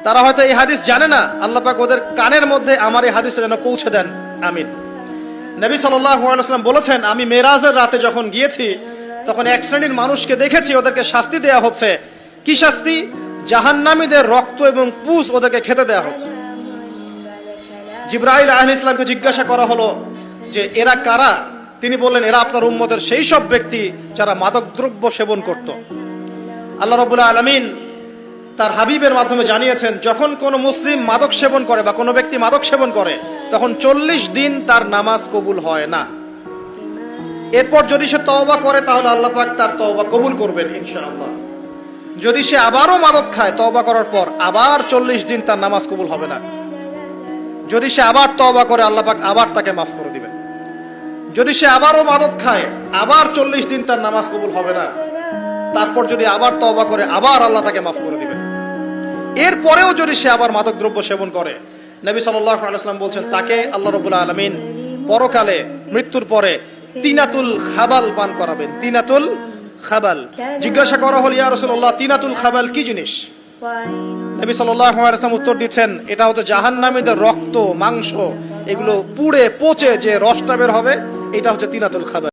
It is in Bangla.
তারা হয়তো এই হাদিস জানে না, আল্লাহ পাক ওদের কানের মধ্যে আমার এই হাদিসটা যেন পৌঁছে দেন, আমিন। নবী সাল্লাল্লাহু আলাইহি ওয়াসাল্লাম বলেছেন, আমি মেরাজের রাতে যখন গিয়েছি তখন এক শ্রেণীর মানুষকে দেখেছি, ওদেরকে শাস্তি দেয়া হচ্ছে। কি শাস্তি? জাহান্নামীদের রক্ত এবং পুঁজ ওদেরকে খেতে দেয়া হচ্ছে। জিবরাইল আলাইহিস সালামকে জিজ্ঞাসা করা হলো যে এরা কারা? তিনি বললেন, এরা আপনার উম্মতের সেই সব ব্যক্তি যারা মাদকদ্রব্য সেবন করত। আল্লাহ রাব্বুল আলামিন তার হাবিবের মাধ্যমে জানিয়েছেন, যখন কোনো মুসলিম মাদক সেবন করে বা কোনো ব্যক্তি মাদক সেবন করে তখন 40 দিন তার নামাজ কবুল হয় না। এরপর যদি সে তওবা করে তাহলে আল্লাহ পাক তার তওবা কবুল করবেন ইনশাআল্লাহ। যদি সে আবারও মাদক খায় তওবা করার পর, আবার 40 দিন তার নামাজ কবুল হবে না। যদি সে আবার তওবা করে আল্লাহ পাক আবার তাকে মাফ করে দিবেন। যদি সে আবারও মাদক খায় আবার 40 দিন তার নামাজ কবুল হবে না। তারপর যদি আবার তওবা করে আবার আল্লাহ তাকে মাফ করে দিবেন। এরপরেও যদি সে আবার মাদক দ্রব্য সেবন করে, নবী সাল্লাল্লাহু আলাইহি ওয়াসাল্লাম বলছেন তাকে আল্লাহ রাব্বুল আলামিন পরকালে মৃত্যুর পরে তিনাতুল খাবাল পান করাবেন। তিনাতুল খাবাল। জিজ্ঞাসা করা হলো, ইয়া রাসূলুল্লাহ, তিনাতুল খাবাল কি জিনিস? নবী সাল্লাল্লাহু আলাইহি ওয়াসাল্লাম উত্তর দিচ্ছেন, এটা হচ্ছে জাহান্নামীদের রক্ত, মাংস, এগুলো পুড়ে পচে যে রসটা বের হবে, এটা হচ্ছে তিনাতুল খাবাল।